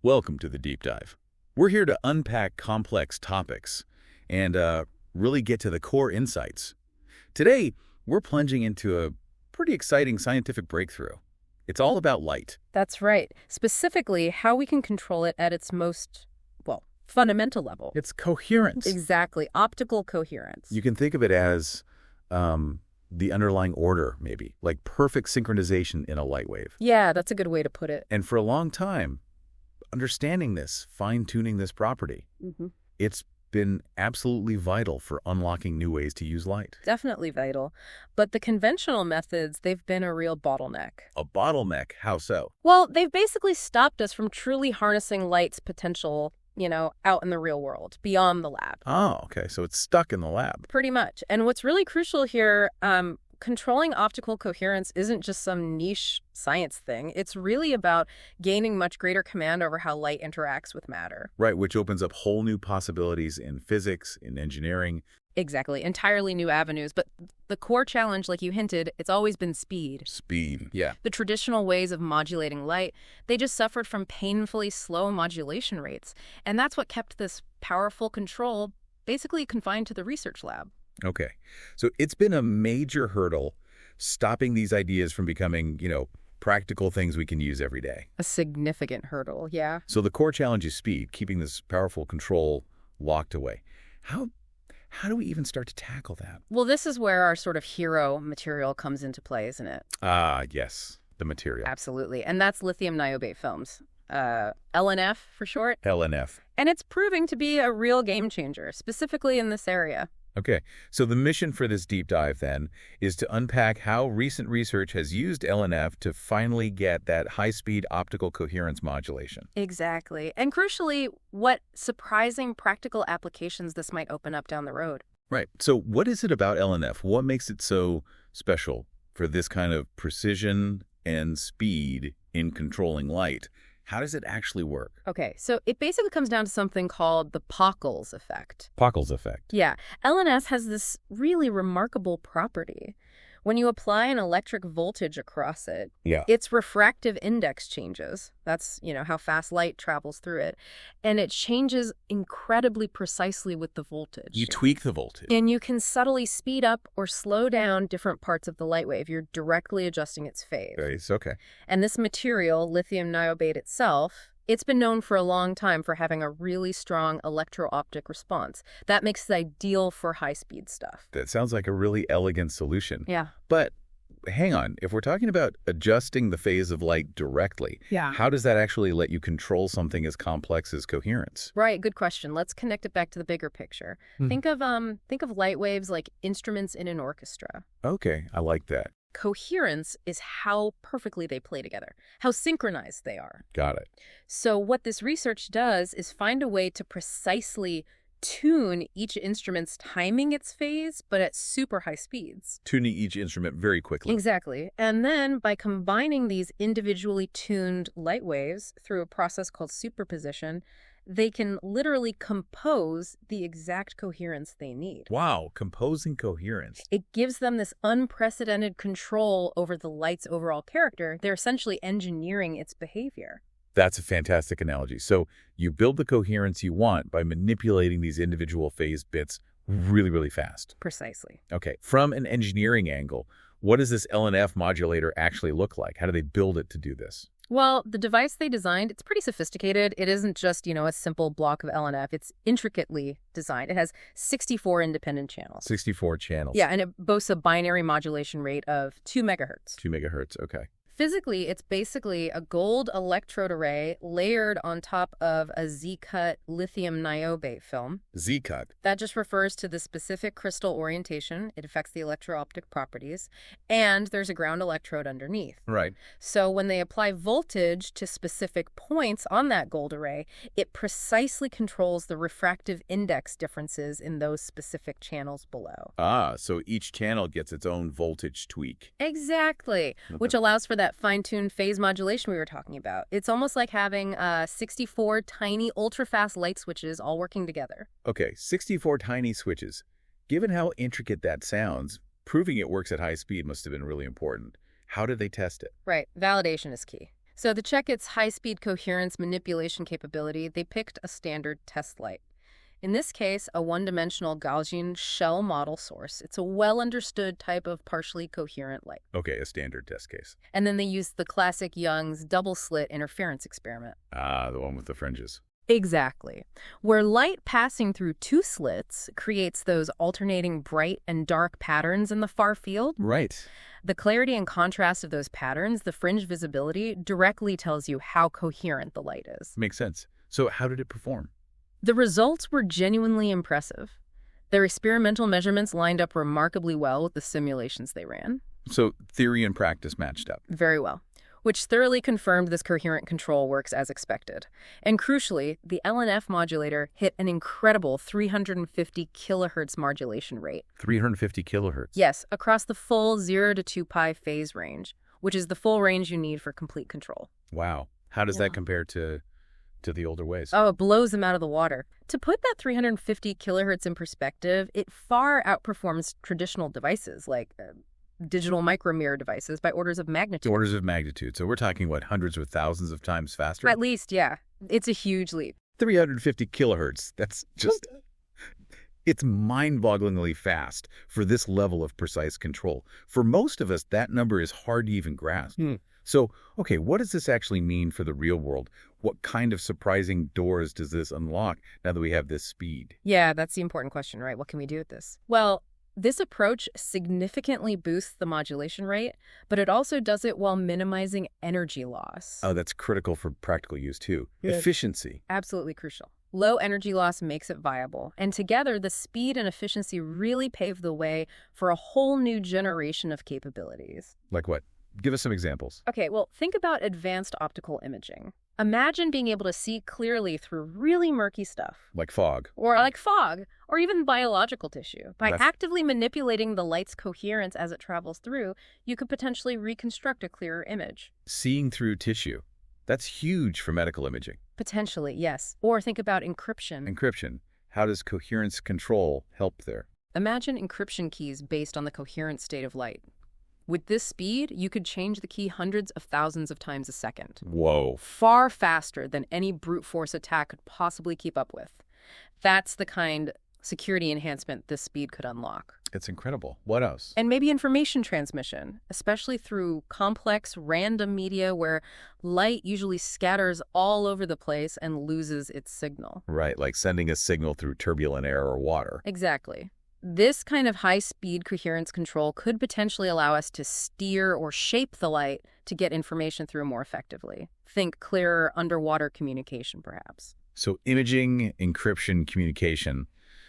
Welcome to the Deep Dive. We're here to unpack complex topics and really get to the core insights. Today, we're plunging into a pretty exciting scientific breakthrough. It's all about light. That's right. Specifically, how we can control it at its most, fundamental level. It's coherence. Exactly. Optical coherence. You can think of it as the underlying order, maybe, like perfect synchronization in a light wave. Yeah, that's a good way to put it. And for a long time, understanding this, fine-tuning this property, it's been absolutely vital for unlocking new ways to use light. Definitely vital. But the conventional methods, they've been a real bottleneck. A bottleneck? How so? Well, they've basically stopped us from truly harnessing light's potential, out in the real world, beyond the lab. Oh, okay. So it's stuck in the lab. Pretty much. And what's really crucial here, controlling optical coherence isn't just some niche science thing. It's really about gaining much greater command over how light interacts with matter. Right, which opens up whole new possibilities in physics, in engineering. Exactly. Entirely new avenues. But the core challenge, like you hinted, it's always been speed. Speed, yeah. The traditional ways of modulating light, they just suffered from painfully slow modulation rates. And that's what kept this powerful control basically confined to the research lab. Okay. So it's been a major hurdle stopping these ideas from becoming, practical things we can use every day. A significant hurdle, yeah. So the core challenge is speed, keeping this powerful control locked away. How do we even start to tackle that? Well, this is where our sort of hero material comes into play, isn't it? Ah, yes, the material. Absolutely. And that's lithium niobate films. LNF for short. LNF. And it's proving to be a real game changer, specifically in this area. Okay, so the mission for this deep dive, then, is to unpack how recent research has used LNF to finally get that high-speed optical coherence modulation. Exactly. And crucially, what surprising practical applications this might open up down the road. Right. So what is it about LNF? What makes it so special for this kind of precision and speed in controlling light? How does it actually work? Okay, so it basically comes down to something called the Pockels effect. Pockels effect. Yeah, LNS has this really remarkable property. When you apply an electric voltage across it, its refractive index changes. That's, how fast light travels through it. And it changes incredibly precisely with the voltage. You tweak the voltage. And you can subtly speed up or slow down different parts of the light wave. You're directly adjusting its phase. Okay. And this material, lithium niobate itself, it's been known for a long time for having a really strong electro-optic response. That makes it ideal for high-speed stuff. That sounds like a really elegant solution. Yeah. But hang on, if we're talking about adjusting the phase of light directly, how does that actually let you control something as complex as coherence? Right, good question. Let's connect it back to the bigger picture. Think of light waves like instruments in an orchestra. Okay, I like that. Coherence is how perfectly they play together, how synchronized they are. Got it. So what this research does is find a way to precisely tune each instrument's timing its phase, but at super high speeds. Tuning each instrument very quickly. Exactly. And then by combining these individually tuned light waves through a process called superposition, they can literally compose the exact coherence they need. Wow, composing coherence. It gives them this unprecedented control over the light's overall character. They're essentially engineering its behavior. That's a fantastic analogy. So you build the coherence you want by manipulating these individual phase bits really, really fast. Precisely. Okay, from an engineering angle, what does this LNF modulator actually look like? How do they build it to do this? Well, the device they designed, it's pretty sophisticated. It isn't just, a simple block of LNF. It's intricately designed. It has 64 independent channels. 64 channels. Yeah, and it boasts a binary modulation rate of 2 megahertz. 2 megahertz, okay. Physically, it's basically a gold electrode array layered on top of a Z-cut lithium niobate film. Z-cut? That just refers to the specific crystal orientation. It affects the electro-optic properties. And there's a ground electrode underneath. Right. So when they apply voltage to specific points on that gold array, it precisely controls the refractive index differences in those specific channels below. Ah, so each channel gets its own voltage tweak. Exactly, which allows for that fine-tuned phase modulation we were talking about. It's almost like having 64 tiny ultra-fast light switches all working together. Okay, 64 tiny switches. Given how intricate that sounds, proving it works at high speed must have been really important. How did they test it? Right, validation is key. So to check its high-speed coherence manipulation capability, they picked a standard test light. In this case, a one-dimensional Gaussian Schell-model source. It's a well-understood type of partially coherent light. Okay, a standard test case. And then they used the classic Young's double-slit interference experiment. Ah, the one with the fringes. Exactly. Where light passing through two slits creates those alternating bright and dark patterns in the far field. Right. The clarity and contrast of those patterns, the fringe visibility, directly tells you how coherent the light is. Makes sense. So how did it perform? The results were genuinely impressive. Their experimental measurements lined up remarkably well with the simulations they ran. So theory and practice matched up. Very well. Which thoroughly confirmed this coherent control works as expected. And crucially, the LNF modulator hit an incredible 350 kHz modulation rate. 350 kilohertz? Yes, across the full 0 to 2 pi phase range, which is the full range you need for complete control. Wow. How does that compare to the older ways? Oh, it blows them out of the water. To put that 350 kilohertz in perspective, it far outperforms traditional devices like digital micromirror devices by orders of magnitude. Orders of magnitude. So we're talking, what, hundreds of thousands of times faster? At least, yeah. It's a huge leap. 350 kilohertz. That's just... It's mind-bogglingly fast for this level of precise control. For most of us, that number is hard to even grasp. So, okay, what does this actually mean for the real world? What kind of surprising doors does this unlock now that we have this speed? Yeah, that's the important question, right? What can we do with this? Well, this approach significantly boosts the modulation rate, but it also does it while minimizing energy loss. Oh, that's critical for practical use, too. Yeah. Efficiency. Absolutely crucial. Low energy loss makes it viable, and together the speed and efficiency really pave the way for a whole new generation of capabilities. Like what? Give us some examples. Okay, well, think about advanced optical imaging. Imagine being able to see clearly through really murky stuff. Like fog. Or even biological tissue. By actively manipulating the light's coherence as it travels through, you could potentially reconstruct a clearer image. Seeing through tissue. That's huge for medical imaging. Potentially, yes. Or think about encryption. Encryption. How does coherence control help there? Imagine encryption keys based on the coherent state of light. With this speed, you could change the key hundreds of thousands of times a second. Whoa. Far faster than any brute force attack could possibly keep up with. That's the kind security enhancement this speed could unlock. It's incredible. What else? And maybe information transmission, especially through complex, random media where light usually scatters all over the place and loses its signal. Right, like sending a signal through turbulent air or water. Exactly. This kind of high-speed coherence control could potentially allow us to steer or shape the light to get information through more effectively. Think clearer underwater communication, perhaps. So imaging, encryption, communication,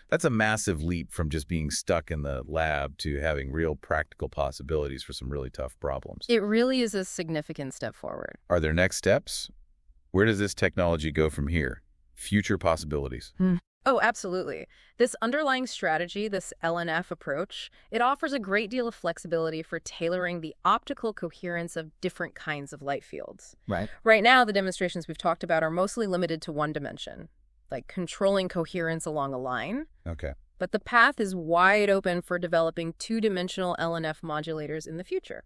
that's a massive leap from just being stuck in the lab to having real practical possibilities for some really tough problems. It really is a significant step forward. Are there next steps? Where does this technology go from here? Future possibilities? Oh, absolutely. This underlying strategy, this LNF approach, it offers a great deal of flexibility for tailoring the optical coherence of different kinds of light fields. Right. Right now, the demonstrations we've talked about are mostly limited to one dimension, like controlling coherence along a line. Okay. But the path is wide open for developing two-dimensional LNF modulators in the future.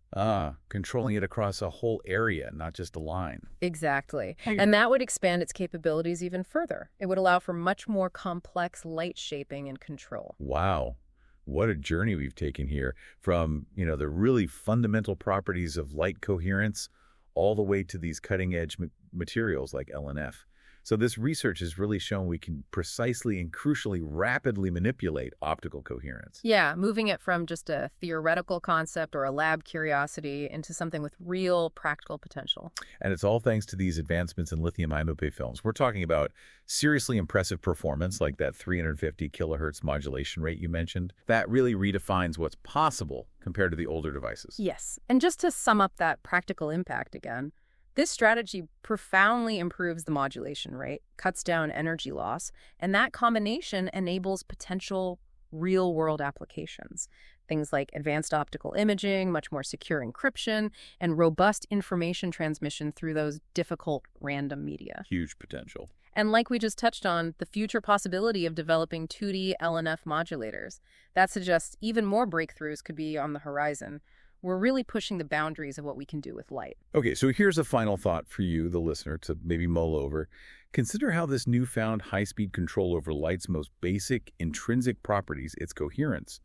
Controlling it across a whole area, not just a line. Exactly. And that would expand its capabilities even further. It would allow for much more complex light shaping and control. Wow. What a journey we've taken here from, the really fundamental properties of light coherence all the way to these cutting-edge materials like LNF. So this research has really shown we can precisely and crucially rapidly manipulate optical coherence. Yeah, moving it from just a theoretical concept or a lab curiosity into something with real practical potential. And it's all thanks to these advancements in lithium niobate films. We're talking about seriously impressive performance like that 350 kilohertz modulation rate you mentioned. That really redefines what's possible compared to the older devices. Yes, and just to sum up that practical impact again, this strategy profoundly improves the modulation rate, cuts down energy loss, and that combination enables potential real-world applications. Things like advanced optical imaging, much more secure encryption, and robust information transmission through those difficult random media. Huge potential. And like we just touched on, the future possibility of developing 2D LNF modulators. That suggests even more breakthroughs could be on the horizon. We're really pushing the boundaries of what we can do with light. Okay, so here's a final thought for you, the listener, to maybe mull over. Consider how this newfound high-speed control over light's most basic intrinsic properties, its coherence,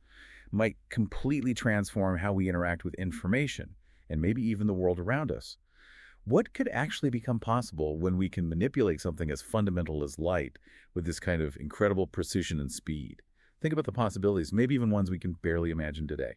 might completely transform how we interact with information, and maybe even the world around us. What could actually become possible when we can manipulate something as fundamental as light with this kind of incredible precision and speed? Think about the possibilities, maybe even ones we can barely imagine today.